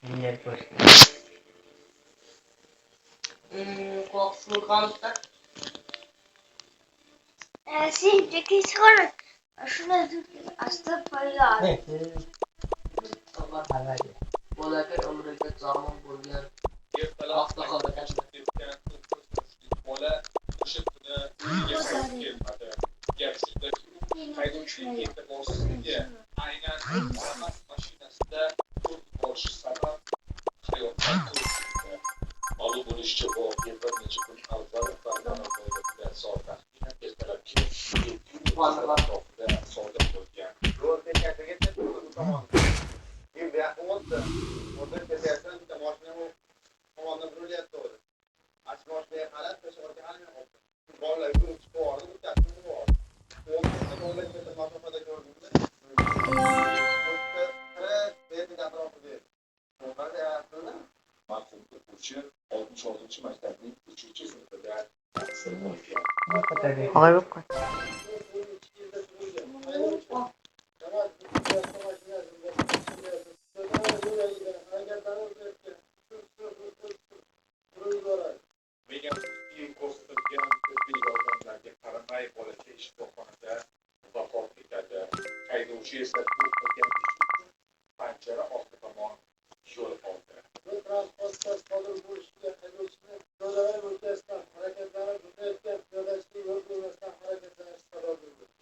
Niye boş? Korksulkanlıkta. Şimdi geçiyorum. Şuna dur. Asta payla. Ne? Allah halal. Bolakay umriga zomin bo'lgan vaqtda harakatlanib bola o'sha kuni uyiga qaytib kelmadi. Gap shundaki, haydovchilik e'tiborsizligi aynan Damas mashinasida to'rt borish sabab hayotdan ko'z yumdi. Ma'lum bo'lishicha, voqea bir necha kun avval Farg'ona viloyatida soat taxminan ertalabki 7:30 sodir bo'lgan. Yo'l bekatiga tomonda. Bu yoqda o'rta ketayotgan bitta mashina tomonda burilyapti o'zi. Aç mashinaga qarab, peshoqqa halinib bolalar yurib chiqib bordi, bittasi bor. O'rtada bolalar katta masofada ko'rdimda. Marhum o'quvchi 66-maktabning 3-sinfida tahsil olgan. Olay yok. Ko'rsatilgan tibbiy yordamlarga qaramay bolakay shifoxonada vafot etadi. Haydovchi esa bu qilgan ish uchun panjara orqa tomon yo'l oldi.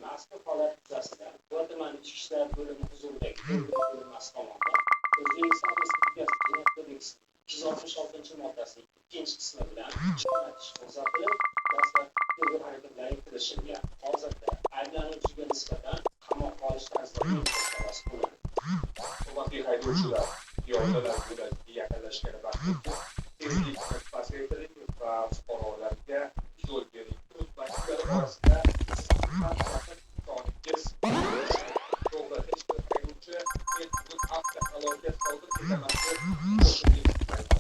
Mazkur holat yuzasidan Buxoro tumani Ichki ishlar bo'limi huzuridagi tergov bo'linmasi tomonidan O'zbekiston Respublikasi Jinoyat kodeksining 266-moddasining 2-qismi bilan jinoyat ishi qo'zg'atilib, dastlabki tergov harakatlari kirishilgan. Hozirda ayblanuvchiga nisbatan qamoqqa olish ta'zirli jazosi qo'llanildi. Hurmatli haydovchilar, piyodalar yo'lagiga yaqinlashgani vaqtida tezlikni pasaytiring va fuqarolarga yo'l bering. Masjidlar orasida to'g'ri hech bir haydovchi avtohalokat sodir etmaslik qo'shimlik qilmaydi.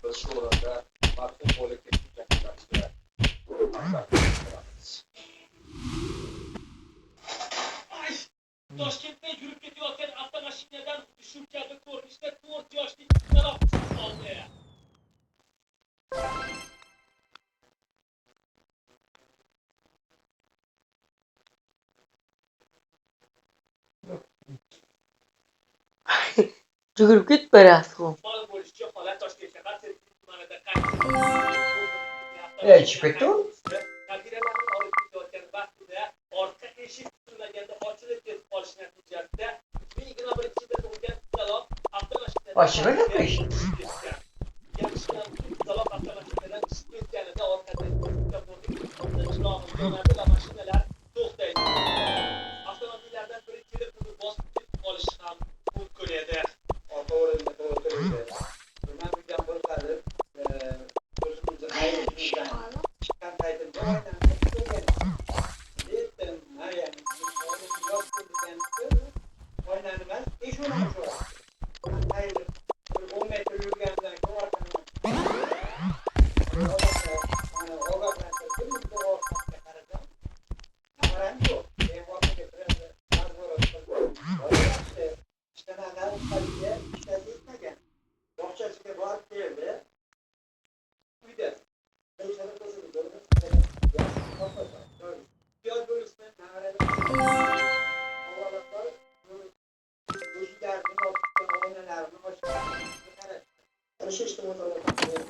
Biz shu o'rinda marhum bolakayning yaqinlariga rahmat beramiz. Toshkentda yurib ketayotgan avtomashinadan shu kabi ko'rinishda 4 yoshli qizaloq qoldi. Yugurib ketma rasxo. Ma'lum bo'lishicha, holat Toshkent shahar Sergeli tumanida Chiqib ketdi. Kabiralarni olib ketayotgan vaqtida orqa eshik tutilmaganda ochilib ketib qolish natijasida 2021 yilda tug'ilgan qizaloq avtomashinadan Ochilib ketmish. Qizaloq avtomashinadan chiqib ketganida orqadan yonadi va mashinalar to'xtaydi. Avtomobillardan biri kelib uni bosib ketib qolishi ham mumkin edi. Orqa o'rinda o'tiribdi. Bundan bir bo'ladi. O'zimizni haydovchimizdan chiqqan paytimda oynani eshuni shu. 10 metr yurgandan keyin orqani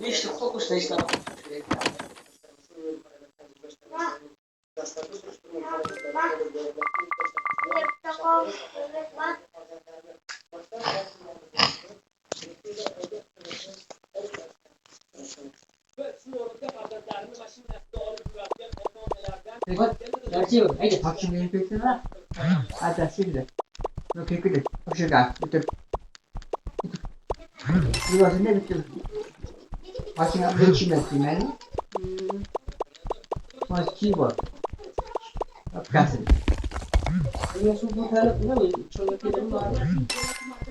Beşli kokusla işte. Haydi taksim yapıyorsun ha. Hadi şimdi. Yok yıkılır. Hoşça kal. Bitir. Burası ne bitir? Başına bir çim ettim yani. Mas keyboard. Kapkasın.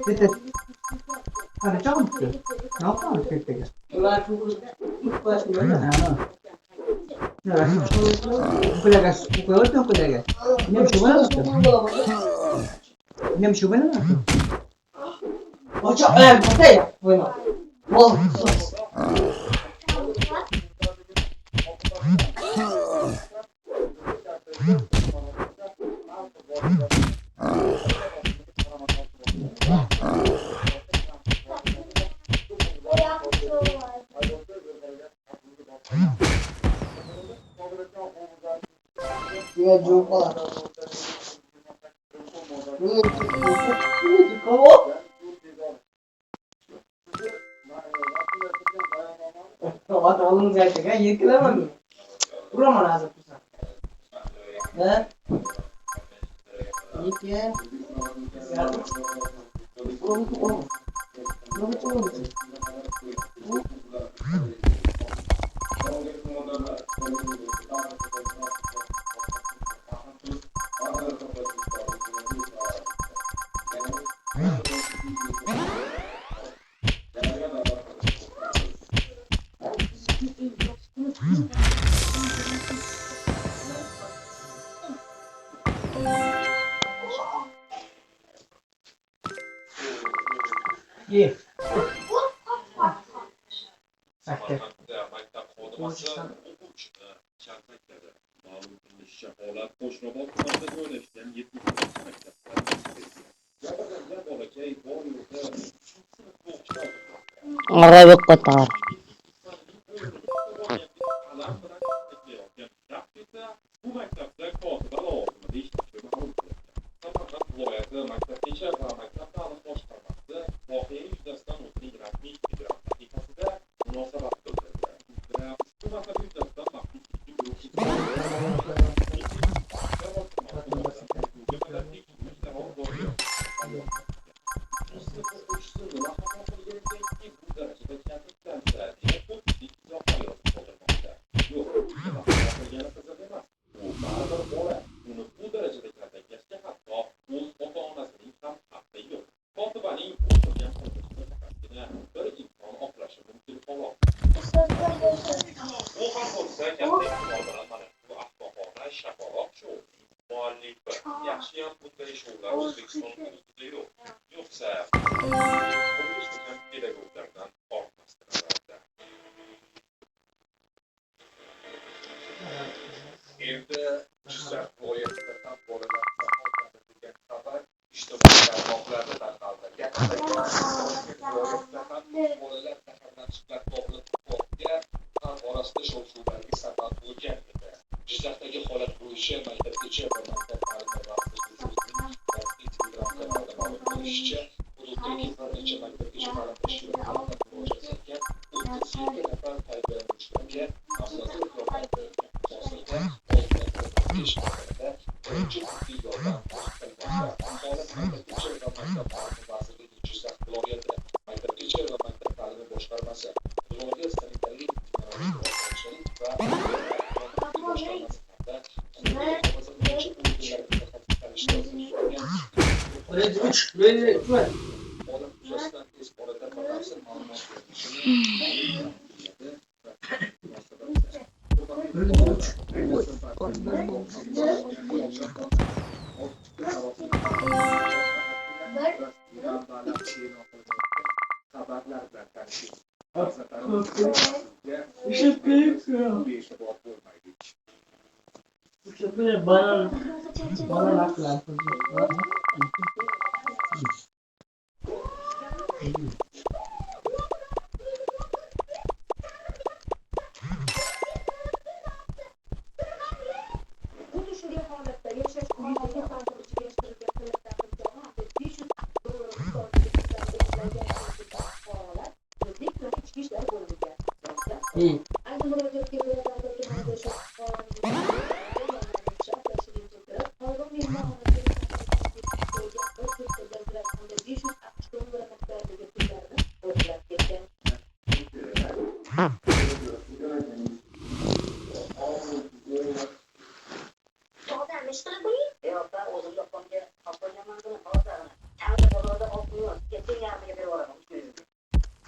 Bitir. Hadi çabuk bitir. Ne yapalım bitir? Ular ilk başlıyor. No, colega, otro colega. Nem chumelo. Nem chumelo. Ocha, batay. Bueno. Wow. Ya jumpa. Mata oğlum zaten ya yetkilemem mi? Buramı lazım kusa. Ne? Yet ya. Oğlum. Ne biçim oldu? Ye. Sakte. Maktab xodimasi o'quvchini kaltakladi. Ma'lum qilinishicha, holat Qo'shrabot tumanida joylashgan 7-sinf maktabda yuz bergan. Jabrlangan bolakay bor yo'g'i Arabik qatar. bu maktabda kotiba lavozimida ishlashi ma'lum qilingan. Samarqand viloyati maktabgacha va maktab ta'lim boshqarmasi voqea yuzasidan o'zining rasmiy Telegram sahifasida munosabat bildirdi. Ushbu masala yuzasidan maxsus yaxshiyam bunday shoular O'zbekistonda o'zida yo'q. Yo'qsa, o'zbekiston pedagoglardan ortmasdan albatta. Endi Jizzax viloyatida ham bolalar saqlanadi degan xabar ijtimoiy tarmoqlarda tarqaldi. Viloyatda ham bolalar zaharlanishlar bog'liq holatga xalq orasida shov-shuvlarga sabab bo'lgan edi. Jizzaxdagi holat bo'yicha maktabgacha va maktab ta'limi vazirligi o'zining rasmiy Telegram kanalida ma'lum qilishicha, hududdagi bir necha maktabgacha ta'lim tashkilotlariga murojaat etgan 37 nafar tarbiyalanuvchilarga mablag' yordam berilgan. Hozirda birinchi tibbiy yordam ko'rsatilmoqda. Holat maktabgacha va maktab ta'limi vazirligi Jizzax viloyati maktabgacha va maktab ta'limi boshqarmasi viloyat sanitariya va holat yuzasidan tez orada batafsil ma'lumot xabarlar bilan tanishing. Bana laf lan.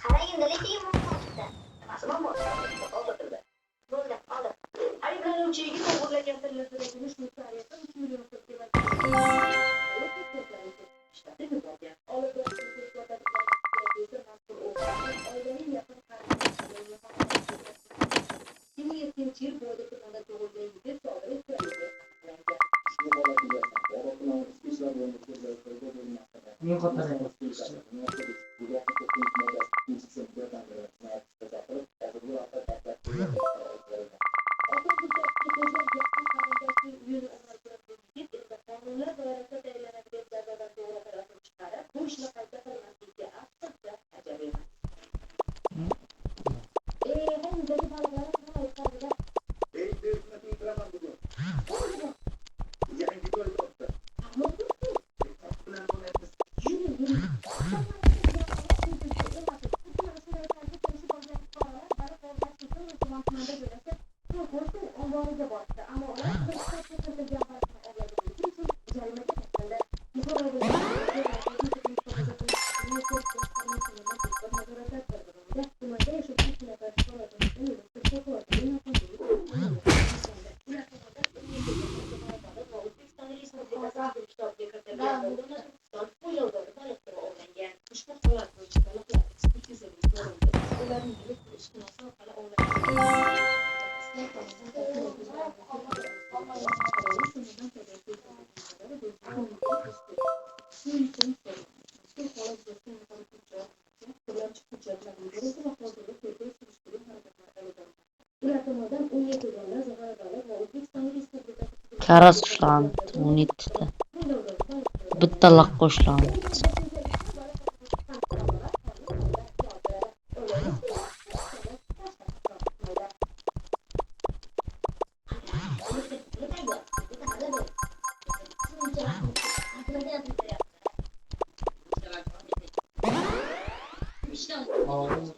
Qarang, lekin yomon chiqdi. Nima bo'ldi? fotoğrafı. Karas qushlandi 17 ta. Bitta laqqa ushlandi. Oldin